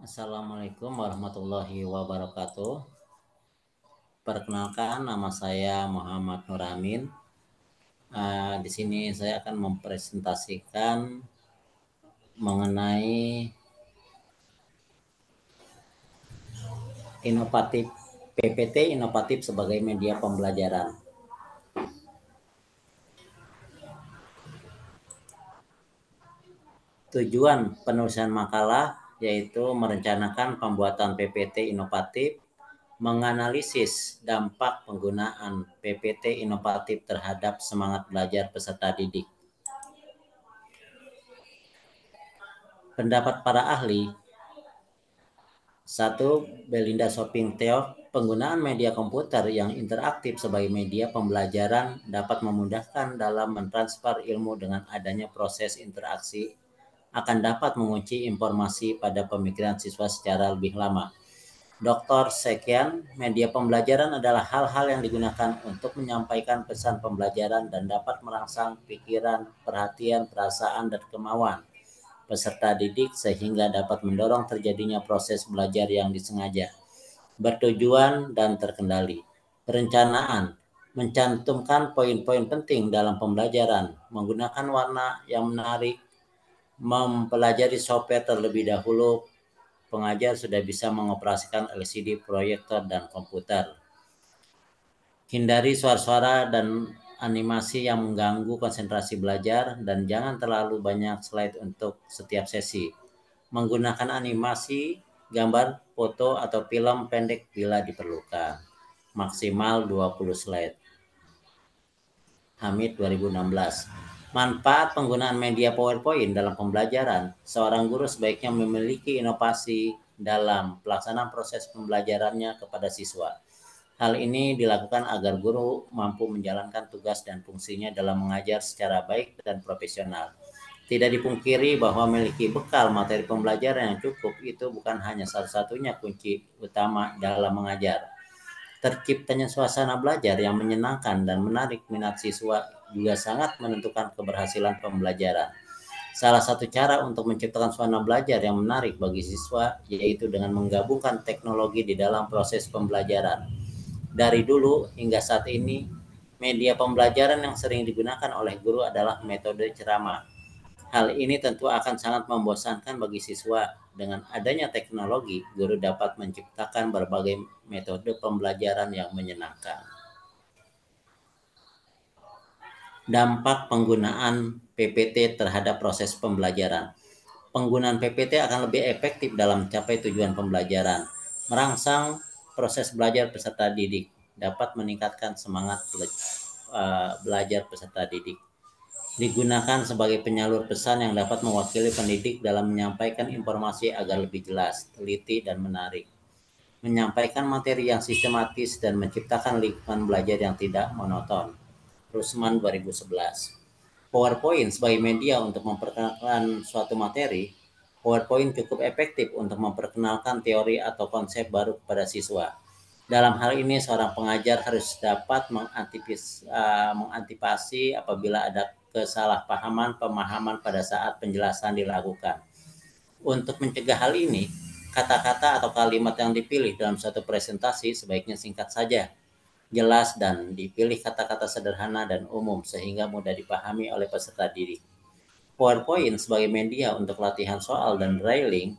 Assalamualaikum warahmatullahi wabarakatuh. Perkenalkan, nama saya Muhammad Nuramin. Di sini saya akan mempresentasikan mengenai inovatif PPT inovatif sebagai media pembelajaran. Tujuan penulisan makalah yaitu merencanakan pembuatan PPT inovatif, menganalisis dampak penggunaan PPT inovatif terhadap semangat belajar peserta didik. Pendapat para ahli. 1. Belinda Shopping-Theof, penggunaan media komputer yang interaktif sebagai media pembelajaran dapat memudahkan dalam mentransfer ilmu dengan adanya proses interaksi akan dapat mengunci informasi pada pemikiran siswa secara lebih lama. Dr. Sekian, media pembelajaran adalah hal-hal yang digunakan untuk menyampaikan pesan pembelajaran dan dapat merangsang pikiran, perhatian, perasaan, dan kemauan peserta didik sehingga dapat mendorong terjadinya proses belajar yang disengaja, bertujuan, dan terkendali. Perencanaan mencantumkan poin-poin penting dalam pembelajaran, menggunakan warna yang menarik, mempelajari software terlebih dahulu. Pengajar sudah bisa mengoperasikan LCD, proyektor, dan komputer. Hindari suara-suara dan animasi yang mengganggu konsentrasi belajar dan jangan terlalu banyak slide untuk setiap sesi. Menggunakan animasi, gambar, foto, atau film pendek bila diperlukan. Maksimal 20 slide. Hamid 2016. Manfaat penggunaan media PowerPoint dalam pembelajaran. Seorang guru sebaiknya memiliki inovasi dalam pelaksanaan proses pembelajarannya kepada siswa. Hal ini dilakukan agar guru mampu menjalankan tugas dan fungsinya dalam mengajar secara baik dan profesional. Tidak dipungkiri bahwa memiliki bekal materi pembelajaran yang cukup itu bukan hanya satu-satunya kunci utama dalam mengajar. Terciptanya suasana belajar yang menyenangkan dan menarik minat siswa juga sangat menentukan keberhasilan pembelajaran. Salah satu cara untuk menciptakan suasana belajar yang menarik bagi siswa yaitu dengan menggabungkan teknologi di dalam proses pembelajaran. Dari dulu hingga saat ini, media pembelajaran yang sering digunakan oleh guru adalah metode ceramah. Hal ini tentu akan sangat membosankan bagi siswa. Dengan adanya teknologi, guru dapat menciptakan berbagai metode pembelajaran yang menyenangkan. Dampak penggunaan PPT terhadap proses pembelajaran. Penggunaan PPT akan lebih efektif dalam mencapai tujuan pembelajaran, merangsang proses belajar peserta didik, dapat meningkatkan semangat belajar peserta didik. Digunakan sebagai penyalur pesan yang dapat mewakili pendidik dalam menyampaikan informasi agar lebih jelas, teliti, dan menarik. Menyampaikan materi yang sistematis dan menciptakan lingkungan belajar yang tidak monoton. Rusman 2011. PowerPoint sebagai media untuk memperkenalkan suatu materi. PowerPoint cukup efektif untuk memperkenalkan teori atau konsep baru kepada siswa. Dalam hal ini, seorang pengajar harus dapat mengantisipasi apabila ada kesalahpahaman pemahaman pada saat penjelasan dilakukan. Untuk mencegah hal ini, kata-kata atau kalimat yang dipilih dalam suatu presentasi sebaiknya singkat saja, jelas, dan dipilih kata-kata sederhana dan umum sehingga mudah dipahami oleh peserta didik. PowerPoint sebagai media untuk latihan soal dan drilling.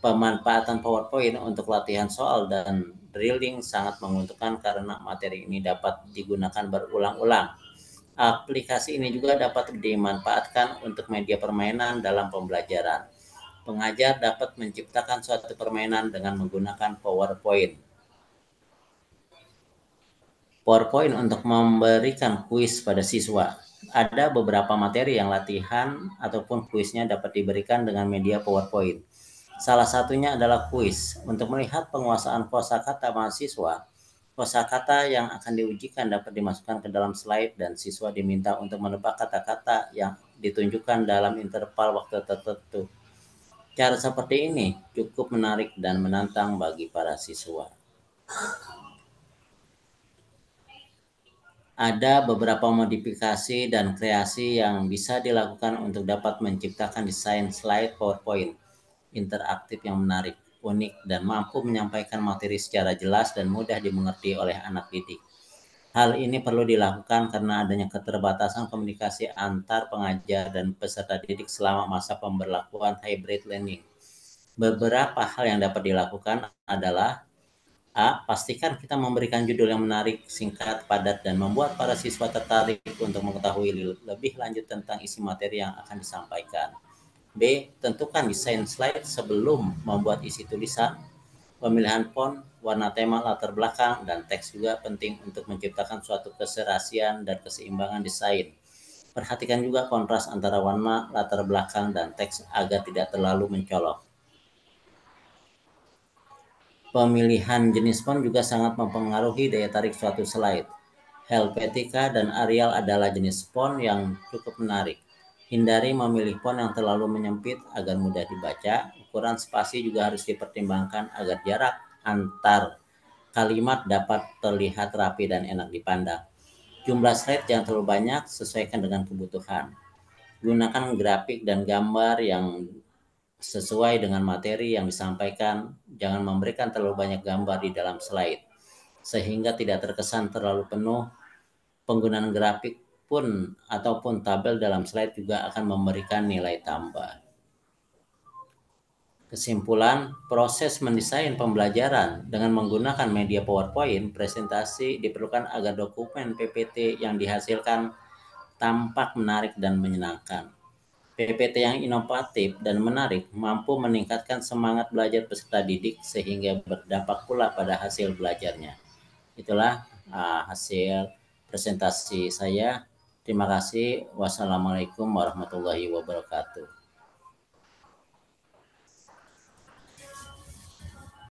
Pemanfaatan PowerPoint untuk latihan soal dan drilling sangat menguntungkan karena materi ini dapat digunakan berulang-ulang. Aplikasi ini juga dapat dimanfaatkan untuk media permainan dalam pembelajaran. Pengajar dapat menciptakan suatu permainan dengan menggunakan PowerPoint. PowerPoint untuk memberikan kuis pada siswa. Ada beberapa materi yang latihan ataupun kuisnya dapat diberikan dengan media PowerPoint. Salah satunya adalah kuis. Untuk melihat penguasaan kosakata mahasiswa, kosakata yang akan diujikan dapat dimasukkan ke dalam slide dan siswa diminta untuk menebak kata-kata yang ditunjukkan dalam interval waktu tertentu. Cara seperti ini cukup menarik dan menantang bagi para siswa. Ada beberapa modifikasi dan kreasi yang bisa dilakukan untuk dapat menciptakan desain slide PowerPoint interaktif yang menarik. unik, dan mampu menyampaikan materi secara jelas dan mudah dimengerti oleh anak didik. Hal ini perlu dilakukan karena adanya keterbatasan komunikasi antar pengajar dan peserta didik selama masa pemberlakuan hybrid learning. Beberapa hal yang dapat dilakukan adalah: A. Pastikan kita memberikan judul yang menarik, singkat, padat, dan membuat para siswa tertarik untuk mengetahui lebih lanjut tentang isi materi yang akan disampaikan. B. Tentukan desain slide sebelum membuat isi tulisan. Pemilihan font, warna tema, latar belakang, dan teks juga penting untuk menciptakan suatu keserasian dan keseimbangan desain. Perhatikan juga kontras antara warna, latar belakang, dan teks agar tidak terlalu mencolok. Pemilihan jenis font juga sangat mempengaruhi daya tarik suatu slide. Helvetica dan Arial adalah jenis font yang cukup menarik. Hindari memilih font yang terlalu menyempit agar mudah dibaca. Ukuran spasi juga harus dipertimbangkan agar jarak antar kalimat dapat terlihat rapi dan enak dipandang. Jumlah slide jangan terlalu banyak, sesuaikan dengan kebutuhan. Gunakan grafik dan gambar yang sesuai dengan materi yang disampaikan. Jangan memberikan terlalu banyak gambar di dalam slide, sehingga tidak terkesan terlalu penuh. Penggunaan grafik pun ataupun tabel dalam slide juga akan memberikan nilai tambah. Kesimpulan, proses mendesain pembelajaran dengan menggunakan media PowerPoint presentasi diperlukan agar dokumen PPT yang dihasilkan tampak menarik dan menyenangkan. PPT yang inovatif dan menarik mampu meningkatkan semangat belajar peserta didik sehingga berdampak pula pada hasil belajarnya. Itulah hasil presentasi saya. Terima kasih. Wassalamualaikum warahmatullahi wabarakatuh.